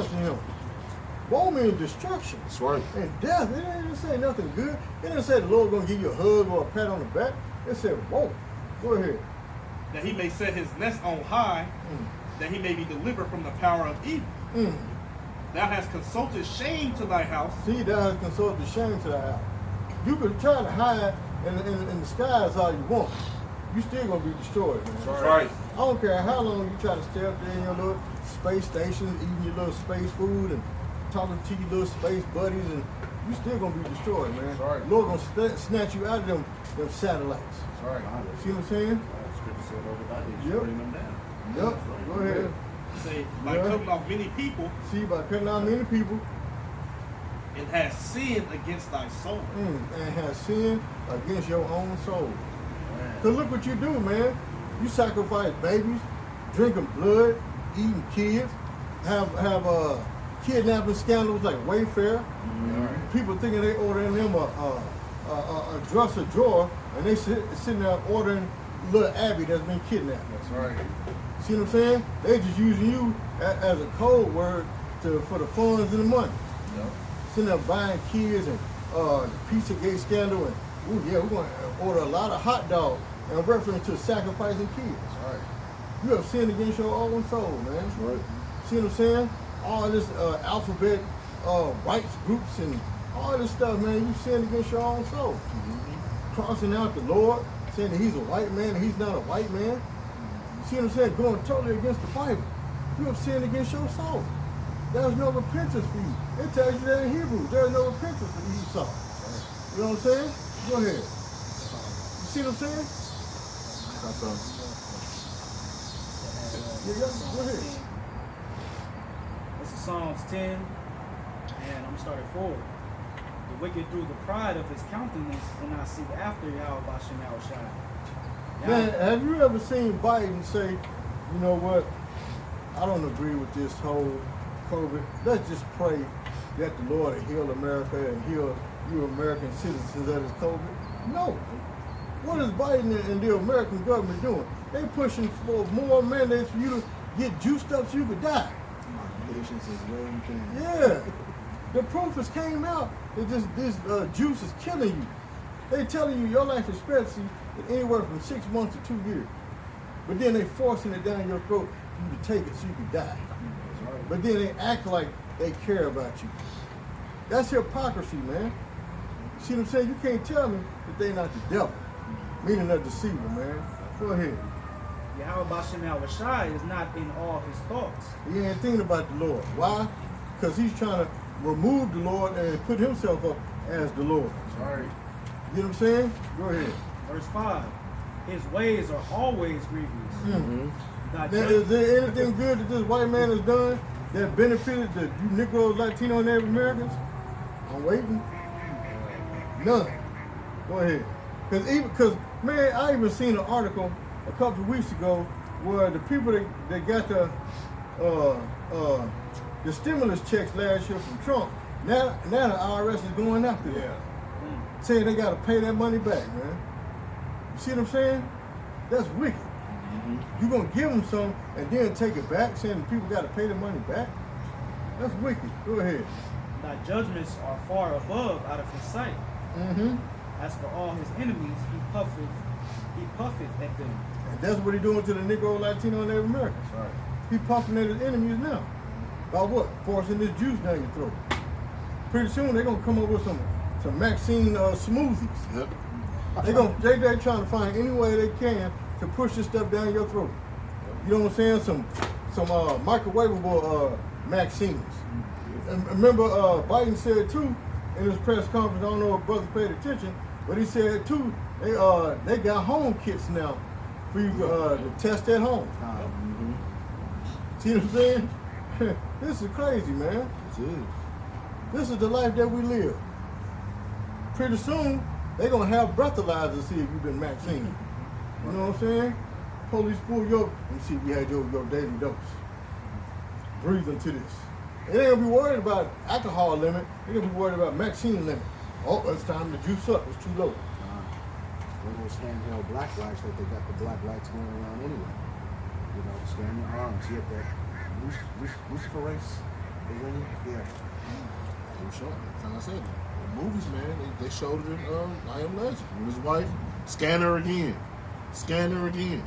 punching him. Woe means destruction. That's right. And death. It didn't say nothing good. It didn't say the Lord gonna give you a hug or a pat on the back. It said woe. Go ahead. That he may set his nest on high, that he may be delivered from the power of evil. Thou hast consulted shame to thy house. See, thou hast consulted shame to thy house. You can try to hide in the skies all you want. You still gonna be destroyed, man. That's right. I don't care how long you try to stay up there in your little space station, eating your little space food and talking to your little space buddies, and you still gonna be destroyed, man. That's right. Lord gonna snatch you out of them satellites. That's right. See what I'm saying? Scripture said over that, he's Yep. bring them down. Yep. Go ahead. Say, by cutting off many people, See, by cutting out many people, it has sinned against thy soul. and has sinned against your own soul. Cause look what you do, man. You sacrifice babies, drinking blood, eating kids, have kidnapping scandals like Wayfair. People thinking they ordering them a dresser drawer, and they sitting there ordering little Abby that's been kidnapped. That's right. See what I'm saying? They just using you as a code word for the funds and the money. Yep. Sitting there buying kids and the Pizzagate scandal, and we're going to order a lot of hot dogs in reference to sacrificing kids. That's right. You have sinned against your own soul, man. That's right. See what I'm saying? All this alphabet rights groups and all this stuff, man. You sinned against your own soul. Crossing out the Lord, saying that he's a white man and he's not a white man. See what I'm saying? Going totally against the Bible. You have sinned against your soul. There's no repentance for you. It tells you that in Hebrew. There's no repentance for Esau. You know what I'm saying? Go ahead. You see what I'm saying? That's all. Yeah, go ahead. This is Psalms 10, and I'm starting forward. The wicked through the pride of his countenance will not seek after Yahweh Bashem Yahushua. Man, have you ever seen Biden say, you know what, I don't agree with this whole COVID. Let's just pray that the Lord will heal America and heal you American citizens of this COVID? No. What is Biden and the American government doing? They pushing for more mandates for you to get juiced up so you could die. Patience is well you can. Yeah. The proof has came out that this juice is killing you. They telling you your life expectancy is anywhere from 6 months to 2 years. But then they forcing it down your throat for you to take it so you can die. But then they act like they care about you. That's hypocrisy, man. See what I'm saying? You can't tell me that they not the devil, meaning a deceiver, man. Go ahead. Yahweh Bashem Yahushua is not in all his thoughts. He ain't thinking about the Lord. Why? Because he's trying to remove the Lord and put himself up as the Lord. Sorry. You know what I'm saying? Go ahead. Verse 5, his ways are always grievous. Thy Now, is there anything good that this white man has done that benefited the you Negroes, Latino, and Native Americans? I'm waiting. None. Go ahead. Because man, I even seen an article a couple of weeks ago where the people that got the stimulus checks last year from Trump, now the IRS is going after them. Saying they got to pay that money back, man. You see what I'm saying? That's wicked. You're going to give them some and then take it back, saying the people got to pay the money back? That's wicked. Go ahead. Thy judgments are far above out of his sight. As for all his enemies, he puffeth at them. And that's what he's doing to the Negro, Latino, and Native Americans. Right. He puffing at his enemies now. By what? Forcing this juice down your throat. Pretty soon they're gonna come up with some Maxine smoothies. Yep. They're trying to find any way they can to push this stuff down your throat. You know what I'm saying? Some microwavable Maxines. And remember, Biden said too in his press conference. I don't know if brothers paid attention, but he said too they got home kits now for you to test at home. See what I'm saying? This is crazy, man. This is. This is the life that we live. Pretty soon, they're going to have breathalyzers to see if you've been vaccinated. You know what I'm saying? Police pull you up and see if you had your daily dose. Breathe into this. They ain't going to be worried about alcohol limit. They're going to be worried about vaccine limit. Oh, it's time to juice up. It's too low. One of those handheld black lights that they got the black lights going around anyway. You know, stand your arms, you have that Lucifer race. Yeah. They were showing it. Like I said, the movies, man, they showed it in I Am Legend. With his wife, scan her again. Scan her again.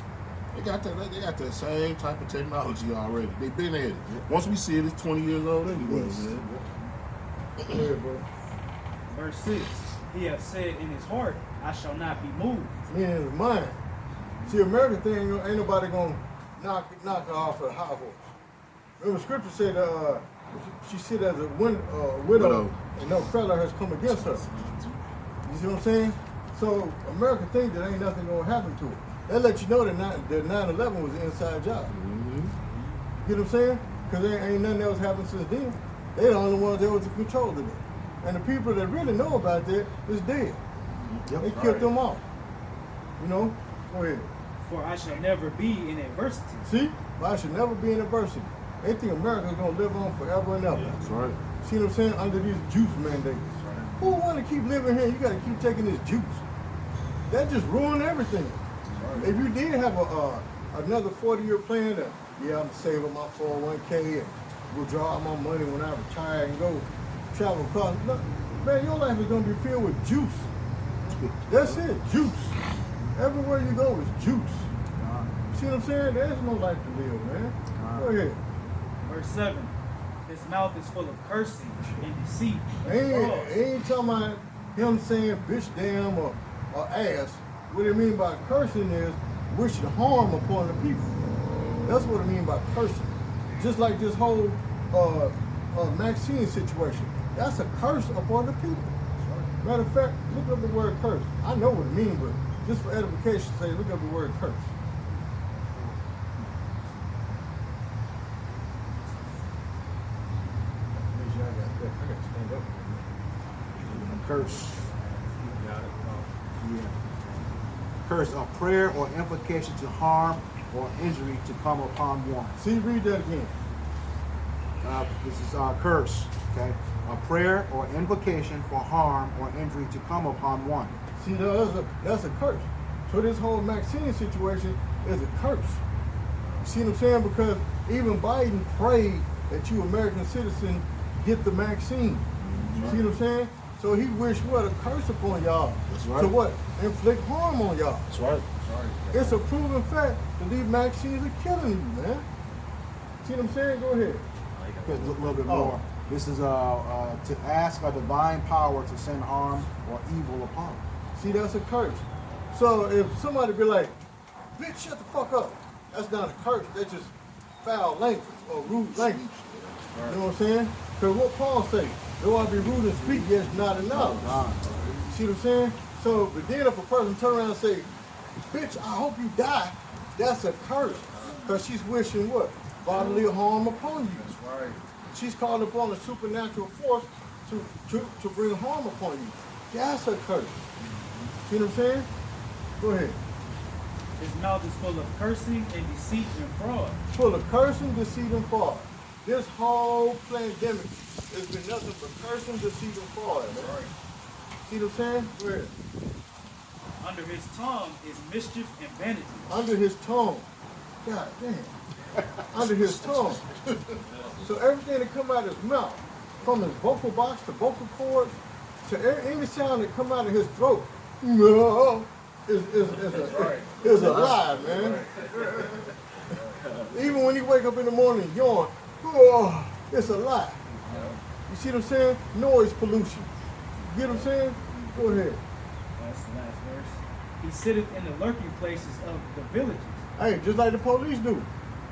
They got the same type of technology already. They've been at it. Once we see it, it's 20 years old anyway, man. Yeah, bro. Verse 6. He hath said in his heart, I shall not be moved. Me and his mind. See, American thing, ain't nobody gonna knock her off her high horse. Remember, Scripture said she sit as a widow, and no fellow has come against her. You see what I'm saying? So America think that ain't nothing gonna happen to her. That let you know that 9/11 was an inside job. Mm-hmm. You know what I'm saying? Because there ain't nothing else happened since then. They the only ones that was in control of it. And the people that really know about that is dead. Yep. They killed them off. You know? Go ahead. For I shall never be in adversity. See? But I should never be in adversity. They think America's gonna live on forever and ever. That's right. See what I'm saying? Under these juice mandates. Who want to keep living here? You gotta keep taking this juice. That just ruined everything. If you did have another 40-year plan that, yeah, I'm saving my 401k and go draw out my money when I retire and go travel across. No, man, your life is gonna be filled with juice. That's it, juice. Everywhere you go is juice. See what I'm saying? There's no life to live, man. Go ahead. Verse 7. His mouth is full of cursing and deceit and fraud. Ain't talking about him saying bitch damn or ass. What it mean by cursing is wishing harm upon the people. That's what it mean by cursing. Just like this whole Maxine situation. That's a curse upon the people. Matter of fact, look up the word curse. I know what it means, but just for edification, say look up the word curse. Make sure I got to stand up. Curse. Yeah. Curse, a prayer or implication to harm or injury to come upon one. See, read that again. This is curse, okay? A prayer or invocation for harm or injury to come upon one. See, that's a curse. So this whole Maxine situation is a curse. You see what I'm saying? Because even Biden prayed that you American citizen get the vaccine. You see what I'm saying? So he wished what? A curse upon y'all. That's right. To what? Inflict harm on y'all. That's right. It's a proven fact that these vaccines are killing you, man. See what I'm saying? Go ahead. A little bit more. This is to ask a divine power to send harm or evil upon. See, that's a curse. So if somebody be like, bitch, shut the fuck up. That's not a curse. That's just foul language or rude language. You know what I'm saying? Because what Paul say, though I be rude and speak, yet not enough. See what I'm saying? So, but then if a person turn around and say, bitch, I hope you die, that's a curse. Because she's wishing what? Bodily harm upon you. That's right. She's called upon a supernatural force to bring harm upon you. That's a curse. See what I'm saying? Go ahead. His mouth is full of cursing and deceit and fraud. Full of cursing, deceit, and fraud. This whole pandemic has been nothing but cursing, deceit, and fraud. Man. Right. See what I'm saying? Go ahead. Under his tongue is mischief and vanity. Under his tongue. God damn. Under his tongue. So everything that come out of his mouth, from his vocal box to vocal cords, to any sound that come out of his throat, no, is a lie, man. Even when you wake up in the morning and yawn, oh, it's a lie. You see what I'm saying? Noise pollution. You get what I'm saying? Go ahead. That's the last verse. He sitteth in the lurking places of the villages. Hey, just like the police do.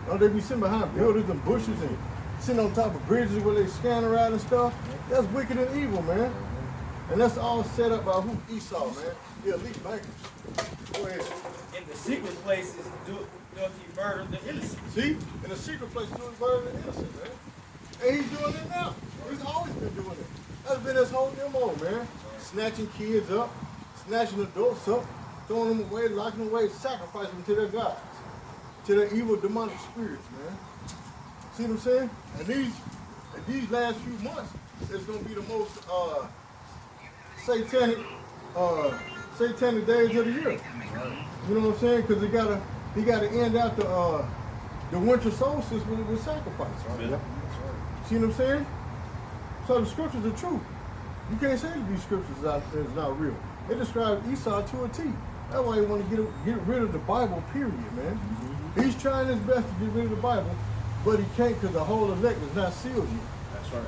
Don't they be sitting behind buildings and bushes and sitting on top of bridges where they scan around and stuff? That's wicked and evil, man. And that's all set up by who? Esau, man. The elite bankers. Go ahead. In the secret places doth he murder the innocent. See? In the secret place doing murder the innocent, man. And he's doing it now. He's always been doing it. That's been his whole MO, man. Snatching kids up, snatching adults up, throwing them away, locking them away, sacrificing them to their gods, to their evil demonic spirits, man. See what I'm saying? And these last few months, it's gonna be the most satanic days of the year. You know what I'm saying? Because he gotta end out the winter solstice with sacrifice. Yep. See what I'm saying? So the scriptures are true. You can't say that these scriptures is not real. They describe Esau to a T. That's why you want to get rid of the Bible, period, man. He's trying his best to get rid of the Bible, but he can't because the whole elect is not sealed yet. That's right.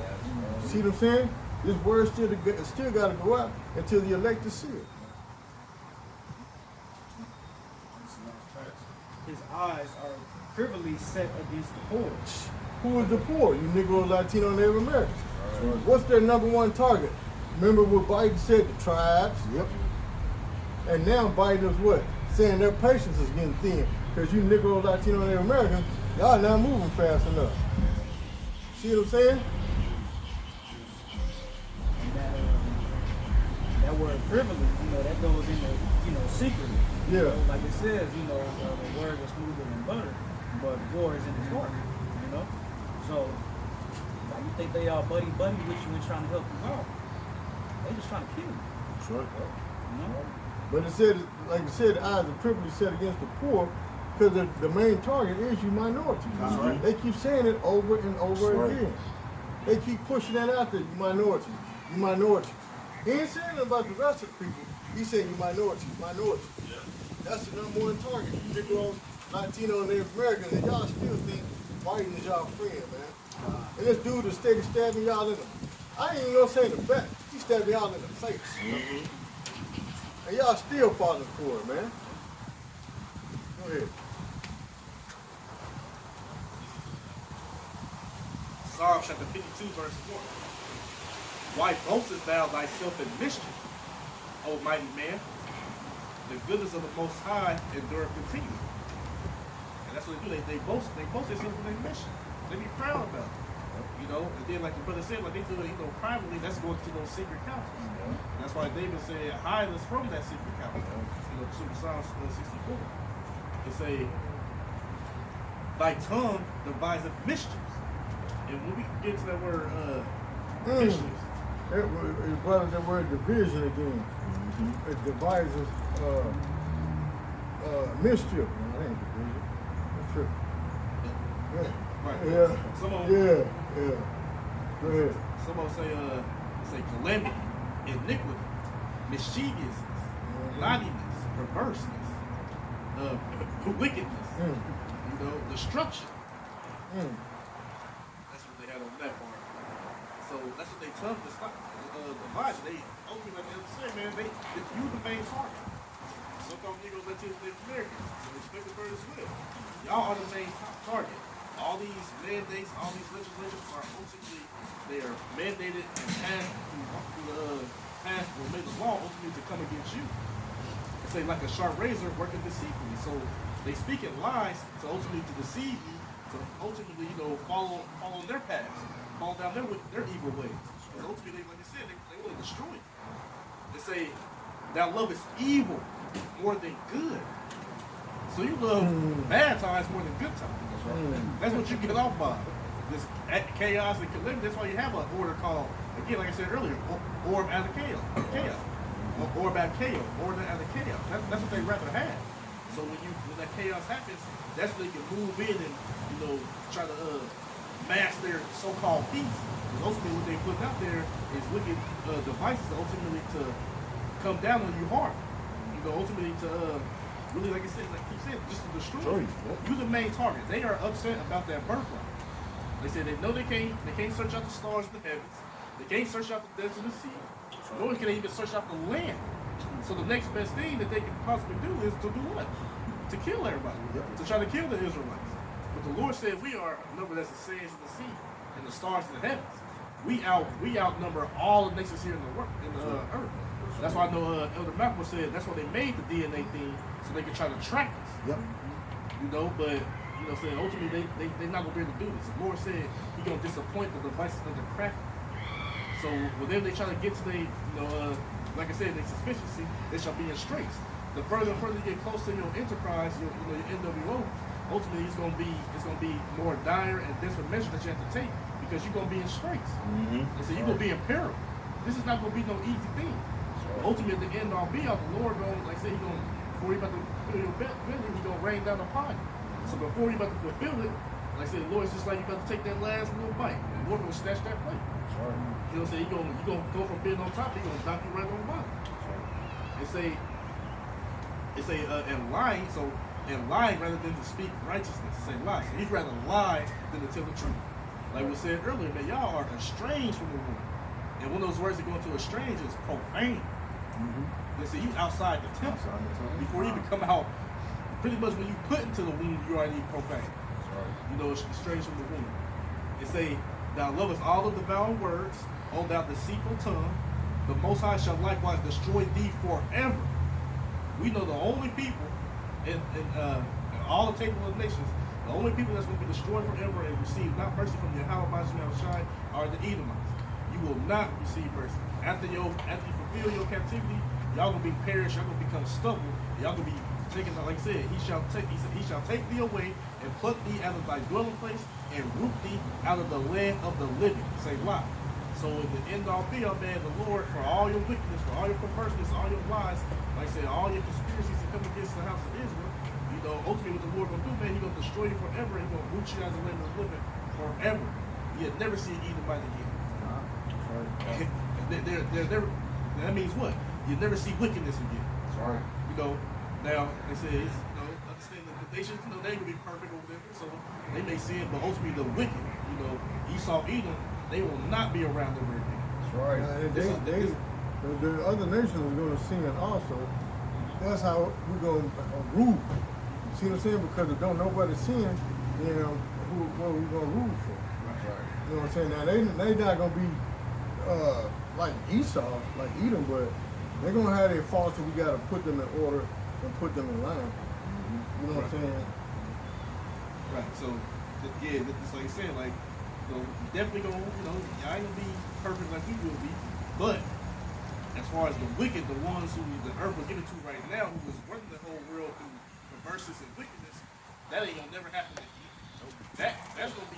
See what I'm saying? This word still got to go out until the elect is sealed. His eyes are privily set against the poor. Who is the poor? You Negro, Latino, Native Americans. What's their number one target? Remember what Biden said, the tribes? Yep. And now Biden is what? Saying their patience is getting thin. Because you Negro, Latino, Native Americans, y'all not moving fast enough. See what I'm saying? That word privilege, that goes into, secret. Yeah. Like it says, the word is smoother than butter, but war is in his heart, So, why you think they all buddy with you and trying to help you out? They just trying to kill you, That's right. But it said, like I said, the eyes are privilege set against the poor because the main target is you minorities. That's right. They keep saying it over and over That's right. again. They keep pushing that out there, you minorities, you minorities. He ain't saying nothing about the rest of the people. He's saying you minorities. Yeah. That's the number one target. You Negroes, Latino, and Native Americans, and y'all still think Biden is y'all friend, man. And this dude is steady stabbing y'all in the, I ain't even gonna say in the back, he stabbing y'all in the face. And y'all still falling for it, man. Go ahead. Psalm chapter 52, verse 4. Why boastest thou thyself in mischief, O mighty man? The goodness of the Most High endureth continually. And that's what they do. They boast themselves in their mission. They be proud about it. And then like the brother said, like they do it, privately, that's going to those secret councils. And that's why David said, hide us from that secret council. Psalm 64. It say, thy tongue deviseth mischiefs. And when we get to that word mischiefs, It brought up that word division again. It devises mischief. That ain't division. That's true. right? Yeah. Some of Yeah. Go ahead. Some of them say calamity, iniquity, mischievousness, naughtiness, perverseness, wickedness, destruction. That's what they had on that part. So that's what they tell the divide. They ultimately, like they said, man, you the main target. Sometimes Negroes let you live Americans. So respect the bird as well. Y'all are the main target. All these mandates, all these legislatures are ultimately, they are mandated and passed or made the law ultimately to come against you. It's like a sharp razor working deceitfully. So they speak in lies to ultimately to deceive you, to ultimately, follow their paths, follow down their evil ways. And ultimately, like I said, they want to destroy you. They say, thou lovest evil more than good. So you love bad times more than good times. That's what you get off by. This chaos and calamity. That's why you have an order called, again, like I said earlier, orb out of chaos. Orb out of chaos. Order out of chaos. That's what they rather have. So when that chaos happens, that's when they can move in and, try to mask their so-called peace. Because ultimately what they put out there is wicked devices ultimately to come down on you hard. Ultimately to really, like I said, like keep saying, just to destroy you. You're the main target. They are upset about that birthright. They say they know they can't search out the stars in the heavens. They can't search out the depths of the sea. Nor can they even search out the land. So the next best thing that they can possibly do is to do what? To kill everybody. To try to kill the Israelites. But the Lord said we are numbered as the sands of the sea and the stars in the heavens. We outnumber all the nations here in the earth. That's why I know Elder Malcolm said that's why they made the DNA thing so they could try to track us. Yep. But saying ultimately they're not gonna be able to do this. The Lord said He's gonna disappoint the devices of the crafty. So whenever they try to get to their, like I said, their sufficiency, they shall be in straits. The further you get close to your enterprise, your NWO, ultimately it's gonna be more dire and desperate measures that you have to take because you're gonna be in straits. And so you're gonna be in peril. This is not gonna be no easy thing. Ultimately, at the end all be all, the Lord going, like I said, before you about to fulfill your belly, He's gonna rain down upon you. So before you about to fulfill it, Like I said, the Lord's just like you about to take that last little bite. And the Lord gonna snatch that plate. That's right. You know what I'm saying? You gonna go from being on top, he gonna knock you right on the bottom. It's and lying. So and lying rather than to speak righteousness, say lie. So he'd rather lie than to tell the truth. Like we said earlier, man, y'all are estranged from the womb. And one of those words that go into estrange is profane. They say you outside the temple. Before you even come out, pretty much when you put into the womb, you already profane. That's right. You know, estranged from the womb. They say, thou lovest all of the vile words, O thou deceitful tongue, the Most High shall likewise destroy thee forever. We know the only people in all the table of nations, the only people that's going to be destroyed forever and receive not mercy from Yahweh Bashim Shai are the Edomites. You will not receive mercy. After you fulfill your captivity, y'all gonna be perished, y'all gonna become stubble, y'all gonna be taken, like I said, he shall take thee away and pluck thee out of thy dwelling place and root thee out of the land of the living. Say why? So in the end all be all, man, the Lord, for all your wickedness, for all your perverseness, all your lies, like I said, all your conspiracies that come against the house of Israel, you know, ultimately what the Lord gonna do, man, he gonna destroy you forever, he gonna root you out of the land of the living forever. You'll never see an Edomite again. That means what? You never see wickedness again. That's right. You know, now they say, understand that the nations, they ain't gonna be perfect over there, so they may sin, but ultimately the wicked, Esau, Edom, they will not be around ever again. That's right. The other nations are going to sin also. That's how we're going to rule. See what I'm saying? Because if don't nobody sin, then what are we going to rule for? That's right. You know what I'm saying? Now, they not going to be like Esau, like Edom, but they're going to have their faults, so we got to put them in order and put them in line. You know what I'm saying? Right. So, yeah, it's like you said, like, definitely gonna, y'all ain't gonna be perfect like we will be, but as far as the wicked, the ones who the earth was given to right now, who was running the whole world through perverseness and wickedness, that ain't gonna never happen again. That's gonna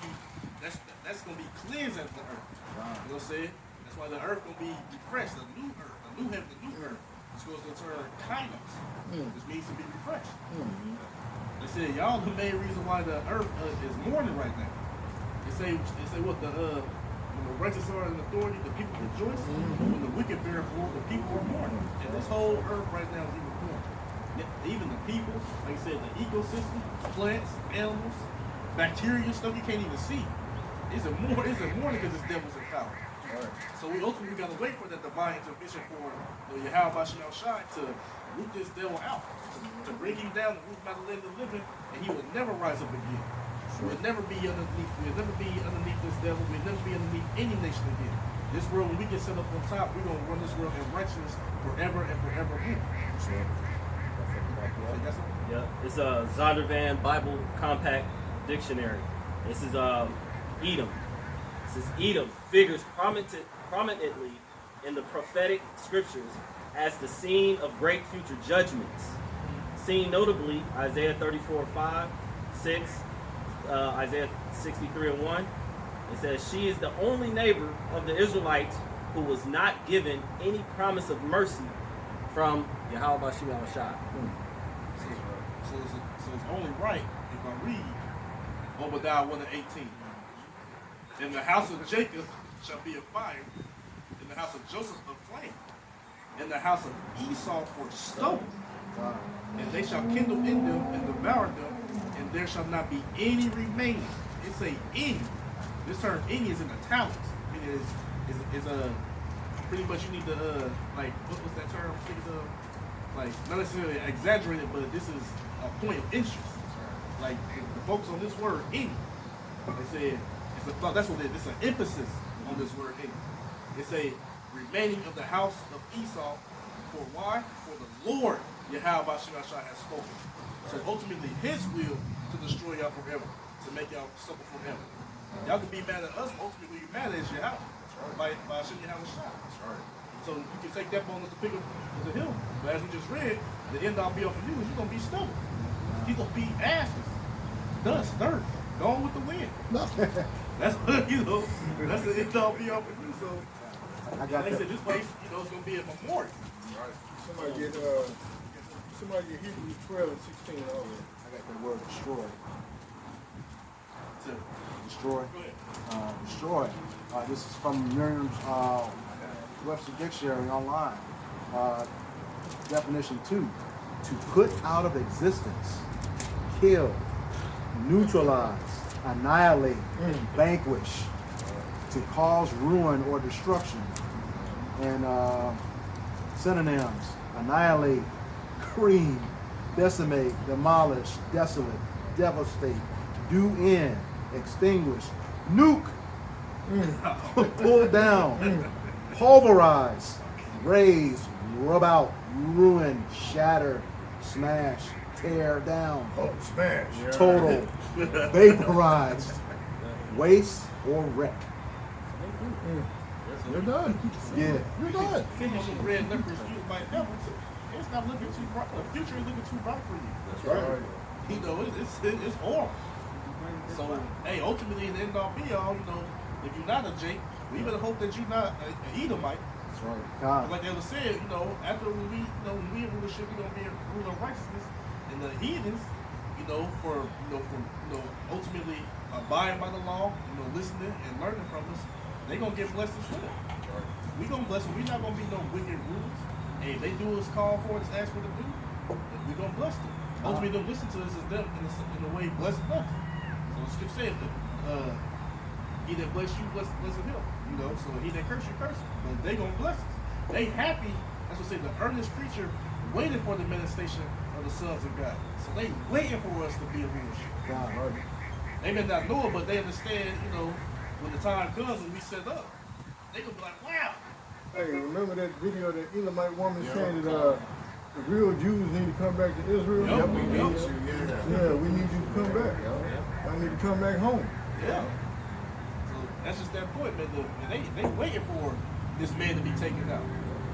be cleansed as the earth. Wow. You know what I'm saying? That's why the earth gonna be refreshed, a new earth, a new heaven, a new earth. It's supposed to turn kainos, which means to be refreshed. They said y'all the main reason why the earth is mourning right now. They say what when the righteous are in authority, the people rejoice. When the wicked bear forth, the people are mourning. And this whole earth right now is even mourning. Even the people, like I said, the ecosystem, plants, animals, bacteria, stuff you can't even see. It's a mourning because it's devils in power. Right. So we ultimately got to wait for that divine intervention for Yahweh Bashim Shai to root this devil out, to bring him down, to root him out of the land of the living, and he will never rise up again. We'll never be underneath this devil. We'll never be underneath any nation again. This world, when we get set up on top, we're going to run this world in righteousness forever and forever. Yeah, it's a Zondervan Bible Compact Dictionary. This is Edom. It says Edom figures prominently in the prophetic scriptures as the scene of great future judgments. Seen notably Isaiah 34:5, 6, Isaiah 63:1. It says she is the only neighbor of the Israelites who was not given any promise of mercy from Yahweh Bashim Shai. So it's only right if I read Obadiah 1:18. In the house of Jacob shall be a fire, in the house of Joseph a flame, in the house of Esau for stone. Wow. And they shall kindle in them and devour them, and there shall not be any remaining. It say any. This term any is in italics. It is a pretty much you need to like what was that term? Like not necessarily exaggerated, but this is a point of interest. Like the focus on this word any. They said that's what it is. It's an emphasis on this word any. It's a remaining of the house of Esau. For why? For the Lord Yahweh Bashim Shai has spoken. So ultimately his will to destroy y'all forever, to make y'all suffer forever. Y'all can be mad at us, ultimately you're mad at Yahweh. By Hashem Yahweh Shai. That's right. So you can take that bone to pick up the hill. But as we just read, the end all be all for you is you're gonna be stubborn. You're gonna be ashes. Dust, dirt, gone with the wind. That's what that's the end all be all for you. So I got like I that. said, this place, it's gonna be a memorial. Right. Somebody get Hebrews 12 and 16 over. I got the word destroy. to Destroy. go ahead. Destroy. This is from Merriam's Webster Dictionary online. Definition 2. To put out of existence, kill, neutralize, annihilate, vanquish, to cause ruin or destruction. And synonyms: annihilate, cream, decimate, demolish, desolate, devastate, do in, extinguish, nuke, pull down, pulverize, raise, rub out, ruin, shatter, smash, tear down, Oh, smash. total, vaporize, waste, or wreck. You're done. Yeah. You're done. Finish with red lepers, you might never. It's not looking too bright. The future is looking too bright for you. That's right. You know, it's horrible. So, hey, ultimately, in the end all be all, you know, if you're not a Jake, we better hope that you're not an Edomite. That's right. God. Like Elder said, you know, after when we in rulership, we're gonna be a ruler of righteousness, and the heathens, for ultimately abiding by the law, listening and learning from us, they gonna get blessed as well. We gonna bless them. We not gonna be no wicked rulers. And if they do what's called for, us, ask for to do, then we gonna bless them. Ultimately, them listen to us is them in a way blessing us. So the scripture says that he that bless you, bless him. So he that curse you, curse him. But they gonna bless us. They happy. That's what say the earnest creature waiting for the manifestation of the sons of God. So they waiting for us to be a rulership. God. They may not know it, but they understand. When the time comes and we set up, they gonna be like, wow. Hey, remember that video that Elamite woman saying that the real Jews need to come back to Israel? Yep, we yep. need you. Yeah, we need you to come back. I need to come back home. Yeah. So that's just that point, man. And they waiting for this man to be taken out.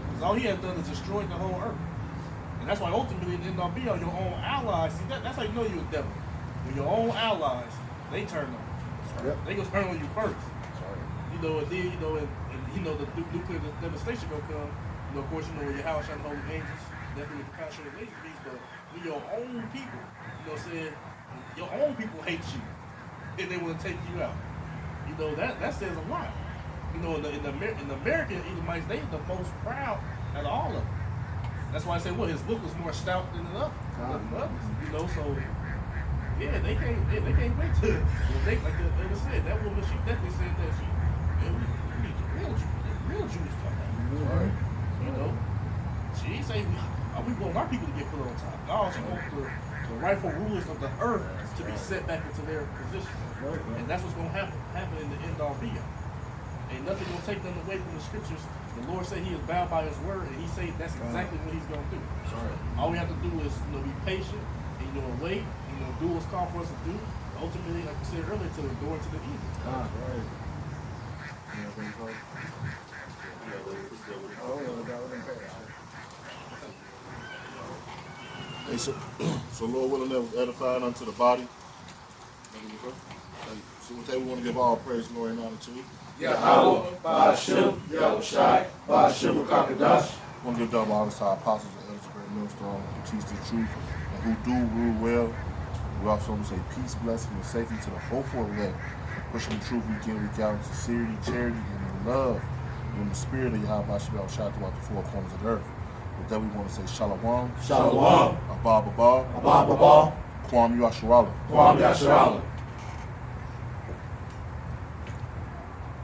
Because all he has done is destroyed the whole earth. And that's why ultimately it end up being your own allies. See, that's how you know you're a devil. When your own allies, they turn on you. Yep. They gonna turn on you first. That's right. And then, the nuclear devastation gonna come. Of course, when your house shall know the angels, definitely the contrary of lazy beast, but when your own people, saying your own people hate you and they want to take you out. That says a lot. In the American Edomites, they the most proud out of all of them. That's why I say, his look was more stout than the others. So yeah, they can't wait to. Like the said, that woman, she definitely said that we need the real Jews come out. Right. She ain't say we want our people to get put on top. No, she wants the rightful rulers of the earth to be set back into their position. And that's what's gonna happen in the end all be all. Ain't nothing gonna take them away from the scriptures. The Lord said he is bound by his word, and he said that's exactly what he's gonna do. Right. All we have to do is be patient and wait, do what's called for us to do. Ultimately, like we said earlier, to the door to the evil. That's right. You know, things like- Hey, so Lord willing, that was edifying unto the body. So with that, we want to give all praise, glory, and honor to you. Yahweh, Ba'ashem, Yahushai, Ba'ashem, Kakadash. I want to give double honors to our apostles and elders of Great Millstone who teach the truth and who do rule well. We also want to say peace, blessing, and safety to the hopeful elect, pushing the truth week in, week out, in sincerity, charity, and in love, and in the spirit of Yahweh Shabbat shot throughout the four corners of the earth. With that, we want to say Shalom, Shalom, Abba, Abba, Kwam Yasharala. Kwam Yasharala.